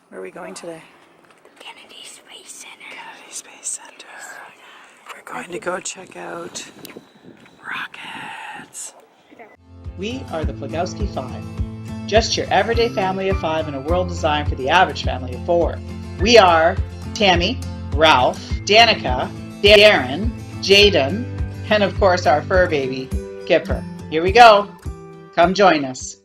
Where are we going today? Kennedy Space Center. Kennedy Space Center. We're going to go check out rockets. We are the Plagowski Five. Just your everyday family of five in a world designed for the average family of four. We are Tammy, Ralph, Danica, Darren, Jaden, and of course our fur baby, Kipper. Here we go. Come join us.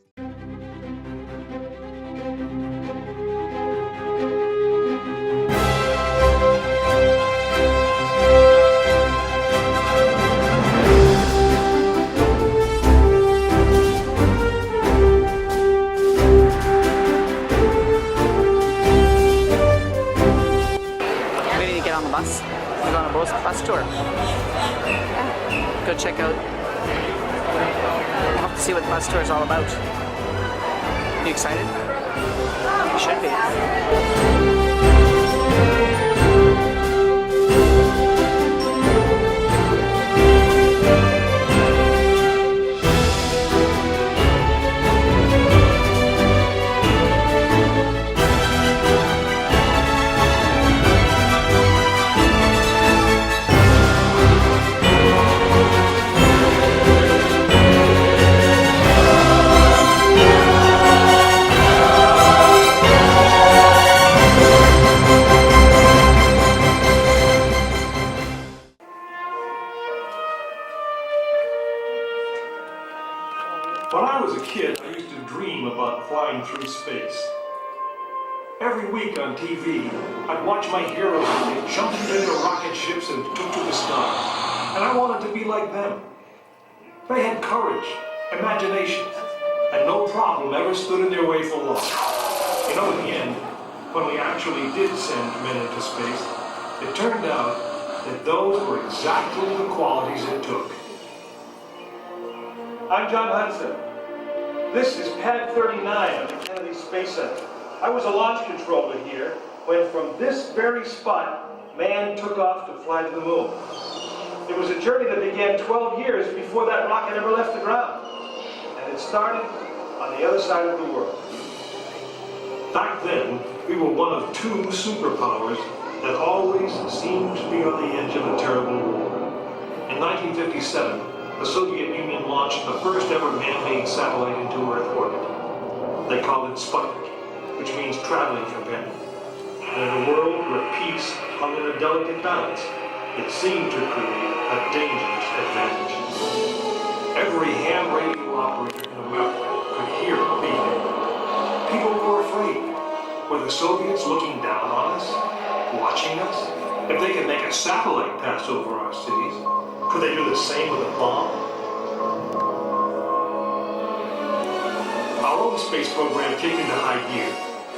On the bus. We're going on a bus tour. Go check out. We'll have to see what the bus tour is all about. You excited? You should be. When I was a kid, I used to dream about flying through space. Every week on TV, I'd watch my heroes as they jumped into rocket ships and took to the sky. And I wanted to be like them. They had courage, imagination, and no problem ever stood in their way for long. You know, in the end, when we actually did send men into space, it turned out that those were exactly the qualities it took. I'm John Hudson. This is Pad 39 of the Kennedy Space Center. I was a launch controller here when from this very spot, man took off to fly to the moon. It was a journey that began 12 years before that rocket ever left the ground. And it started on the other side of the world. Back then, we were one of two superpowers that always seemed to be on the edge of a terrible war. In 1957, the Soviet Union launched the first ever man-made satellite into Earth orbit. They called it Sputnik, which means traveling companion. And in a world where peace hung in a delicate balance, it seemed to create a dangerous advantage. Every ham radio operator in America could hear it beeping. People were afraid. Were the Soviets looking down on us? Watching us? If they could make a satellite pass over our cities, could they do the same with a bomb? Our own space program kicked into high gear,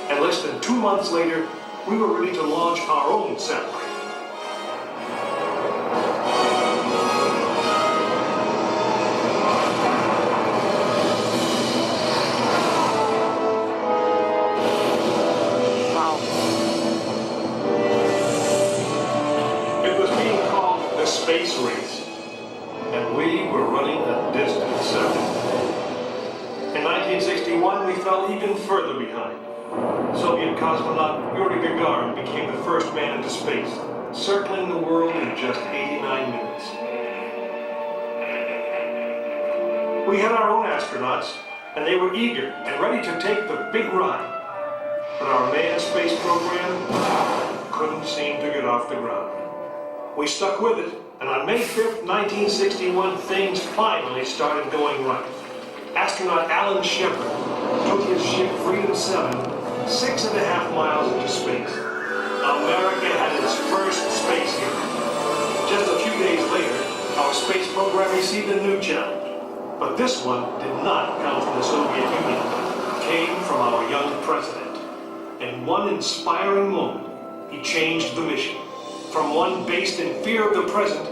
and less than 2 months later, we were ready to launch our own satellite. Wow. It was being called the Space Race, and we were running a distant second. In 1961, we fell even further behind. Soviet cosmonaut Yuri Gagarin became the first man into space, circling the world in just 89 minutes. We had our own astronauts, and they were eager and ready to take the big ride. But our manned space program couldn't seem to get off the ground. We stuck with it, and on May 5th, 1961, things finally started going right. Astronaut Alan Shepard took his ship Freedom 7 6.5 miles into space. America had its first space hero. Just a few days later, our space program received a new challenge. But this one did not come from the Soviet Union. It came from our young president. In one inspiring moment, he changed the mission from one based in fear of the present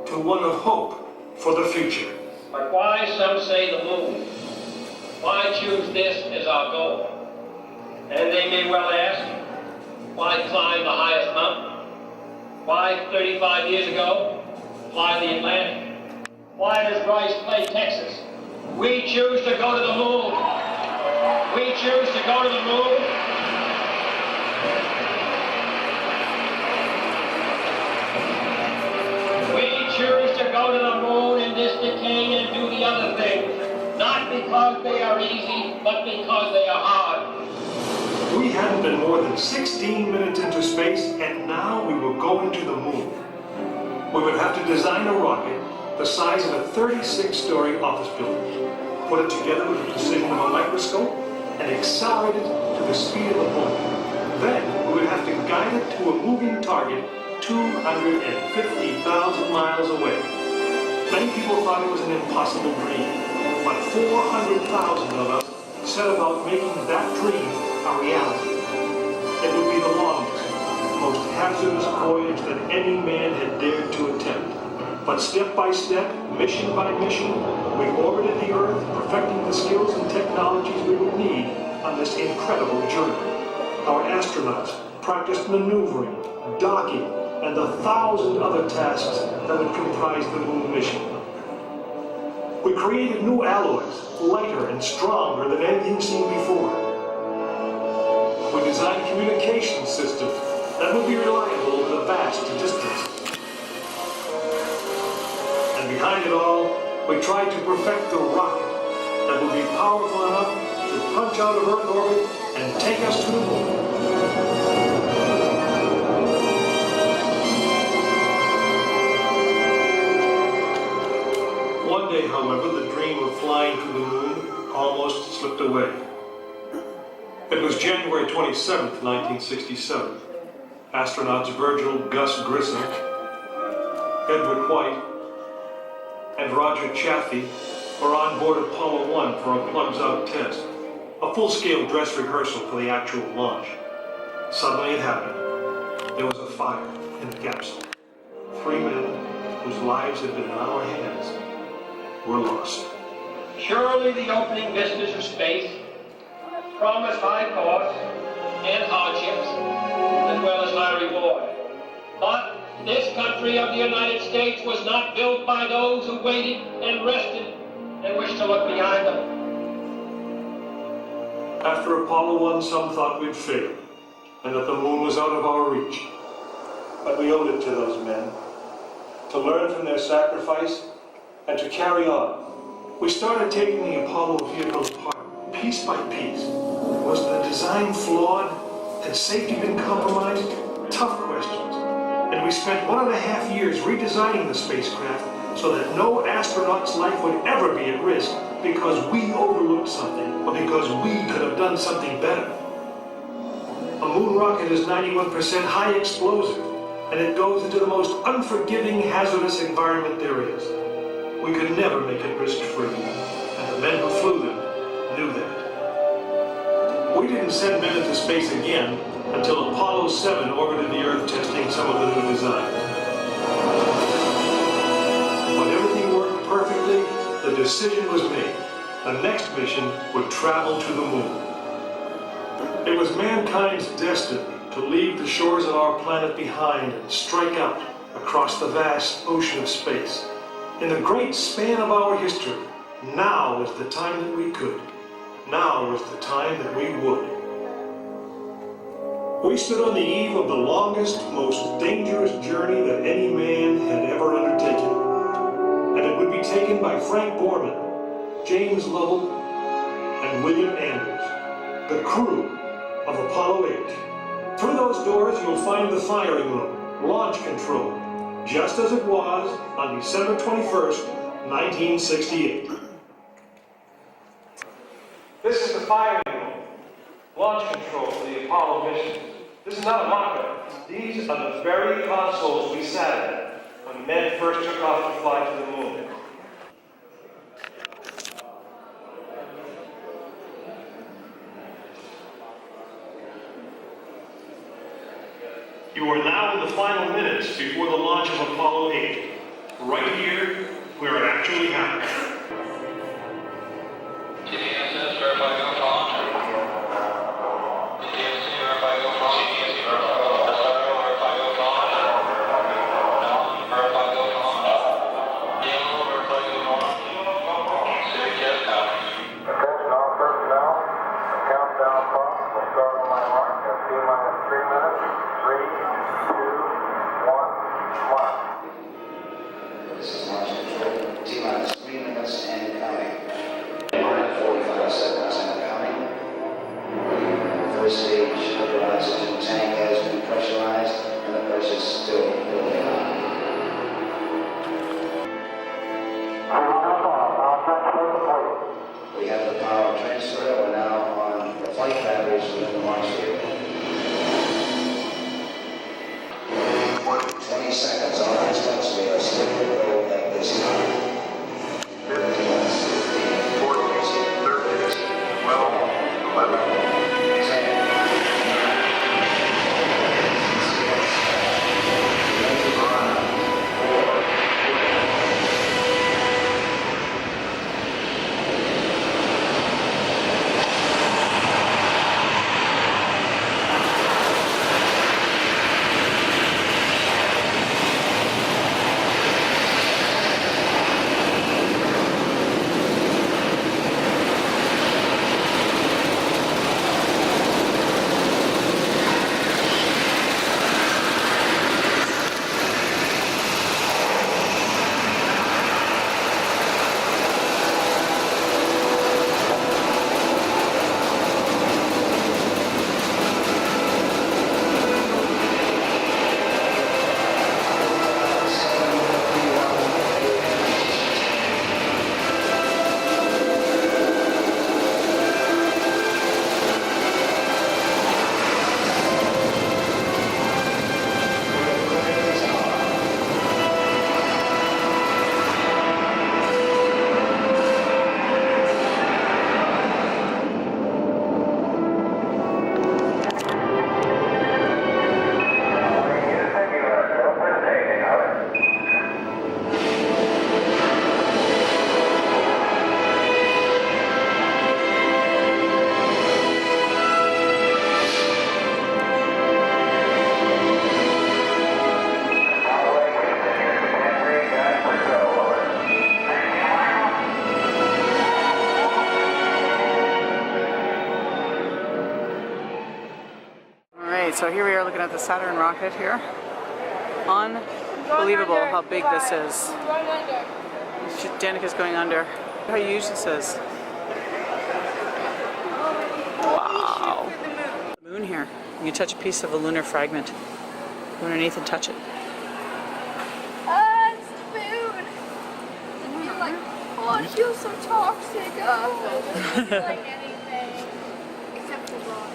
to one of hope for the future. But why, some say, the moon? Why choose this as our goal? And they may well ask, why climb the highest mountain? Why, 35 years ago, fly the Atlantic? Why does Rice play Texas? We choose to go to the moon. We choose to go to the moon other things, not because they are easy, but because they are hard. We hadn't been more than 16 minutes into space, and now we were going to the moon. We would have to design a rocket the size of a 36-story office building, put it together with the precision of a microscope, and accelerate it to the speed of a bullet. Then we would have to guide it to a moving target 250,000 miles away. Many people thought it was an impossible dream, but 400,000 of us set about making that dream a reality. It would be the longest, most hazardous voyage that any man had dared to attempt. But step by step, mission by mission, we orbited the Earth, perfecting the skills and technologies we would need on this incredible journey. Our astronauts practiced maneuvering, docking, and the 1,000 other tasks that would comprise the moon mission. We created new alloys, lighter and stronger than anything seen before. We designed communication systems that would be reliable over the vast distances. And behind it all, we tried to perfect the rocket that would be powerful enough to punch out of Earth orbit and take us to the moon. One day, however, the dream of flying to the moon almost slipped away. It was January 27th, 1967. Astronauts Virgil Gus Grissom, Edward White, and Roger Chaffee were on board Apollo 1 for a plugs-out test, a full-scale dress rehearsal for the actual launch. Suddenly it happened. There was a fire in the capsule. 3 men whose lives had been in our hands were lost. Surely the opening vistas of space promise high costs and hardships, as well as high reward. But this country of the United States was not built by those who waited and rested and wished to look behind them. After Apollo 1, some thought we'd failed, and that the moon was out of our reach. But we owed it to those men to learn from their sacrifice and to carry on. We started taking the Apollo vehicle apart, piece by piece. Was the design flawed? Had safety been compromised? Tough questions. And we spent 1.5 years redesigning the spacecraft so that no astronaut's life would ever be at risk because we overlooked something or because we could have done something better. A moon rocket is 91% high explosive, and it goes into the most unforgiving, hazardous environment there is. We could never make it risk-free, and the men who flew them knew that. We didn't send men into space again until Apollo 7 orbited the Earth testing some of the new designs. When everything worked perfectly, the decision was made. The next mission would travel to the moon. It was mankind's destiny to leave the shores of our planet behind and strike out across the vast ocean of space. In the great span of our history, now was the time that we could. Now was the time that we would. We stood on the eve of the longest, most dangerous journey that any man had ever undertaken. And it would be taken by Frank Borman, James Lovell, and William Anders, the crew of Apollo 8. Through those doors, you'll find the firing room, launch control, just as it was on December 21st, 1968. This is the firing room, launch control for the Apollo mission. This is not a mock-up. These are the very consoles we sat at when men first took off to fly to the moon. You are now in the final minutes before the launch of Apollo 8. Right here, where it actually happened. TDSS, verify go launch. TDSC, verify go launch. TDSC, verify go launch. Verify go launch. Verify go launch. DMO, verify go launch. Civic jet power. Attention all personnel. The countdown clock will start on my mark at T-minus 3 minutes. 3, 2, 1, mark. This is launch control. T-minus 3 minutes and stage of the oxygen tank has been pressurized, and of course it's still building up. We have the power transfer. We're now on the flight batteries within the launch vehicle. 20 seconds on our steps. We are still to go at this time. 15, 16, 14, 13, 12, 11, 10. So here we are looking at the Saturn rocket here. Unbelievable how big this is. Danica's going under. How huge this is. Wow. The moon here. You can touch a piece of a lunar fragment. Go underneath and touch it. It's the moon. I feel like, oh, it feels so toxic. I don't feel like anything except for rock.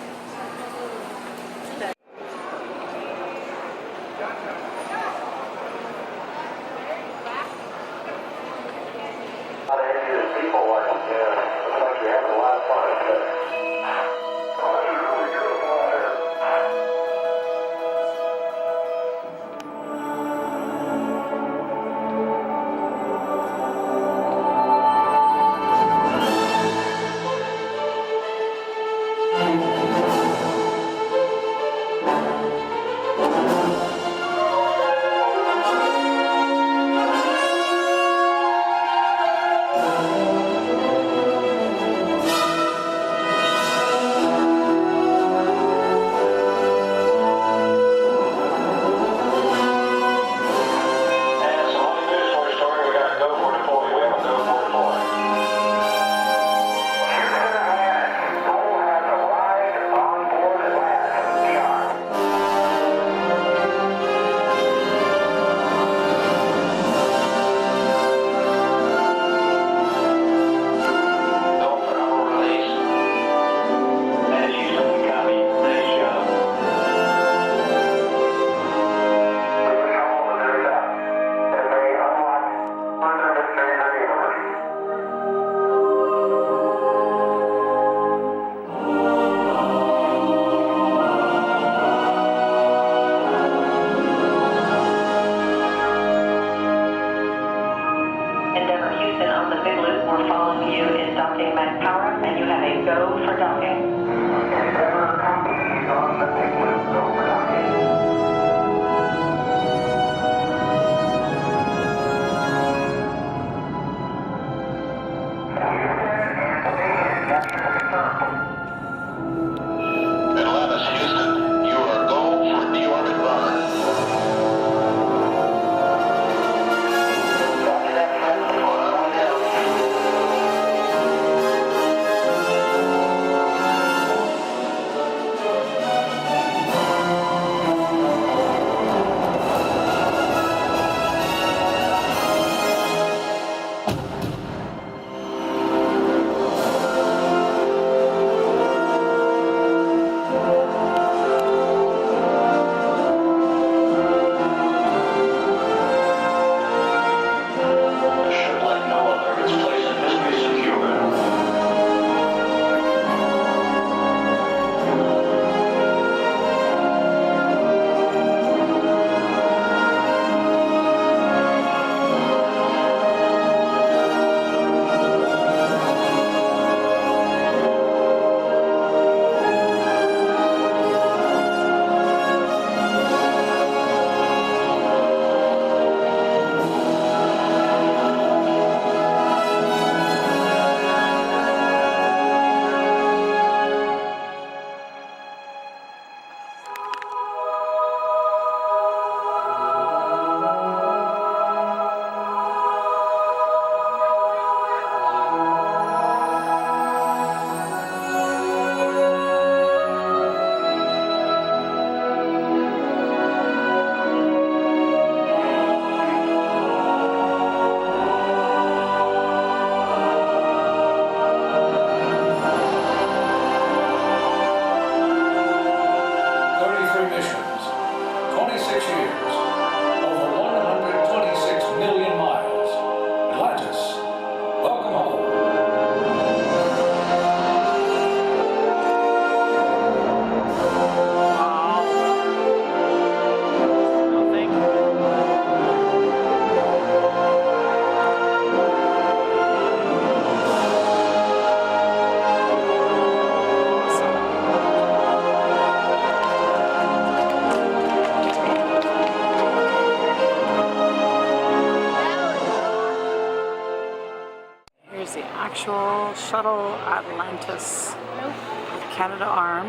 Shuttle Atlantis Nope. with Canada Arm.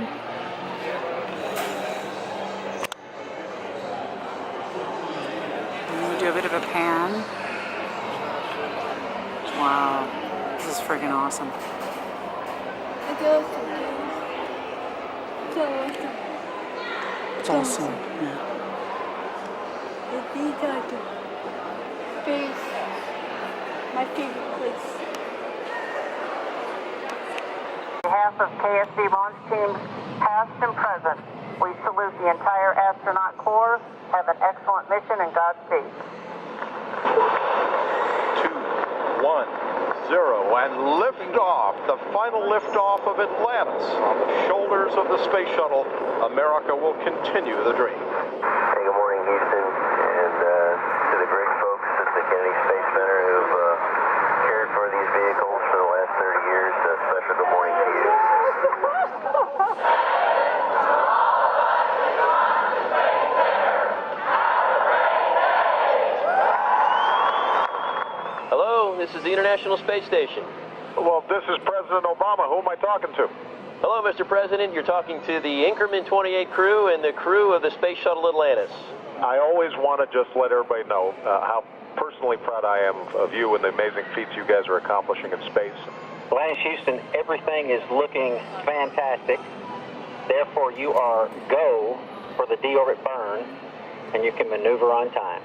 And we do a bit of a pan. Wow, this is freaking awesome. It's awesome. So awesome. It's awesome. Yeah. These are the space. My favorite place. On behalf of KSD launch teams past and present, we salute the entire astronaut corps. Have an excellent mission and Godspeed. 2, 1, 0, and liftoff. The final liftoff of Atlantis on the shoulders of the Space Shuttle. America will continue the dream. Hey, good morning, Houston, and to the great folks at the Kennedy Space Center who've cared for these vehicles for the last 30 years, a special good morning to you. Hello, this is the International Space Station. Well, this is President Obama. Who am I talking to? Hello, Mr. President. You're talking to the Increment 28 crew and the crew of the Space Shuttle Atlantis. I always want to just let everybody know how personally proud I am of you and the amazing feats you guys are accomplishing in space. Atlantis, Houston, everything is looking fantastic. Therefore, you are go for the deorbit burn, and you can maneuver on time.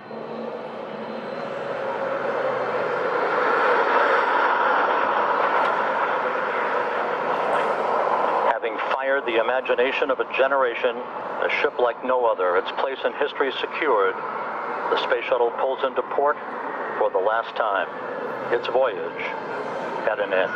Having fired the imagination of a generation, a ship like no other, its place in history secured, the Space Shuttle pulls into port for the last time. Its voyage at an end.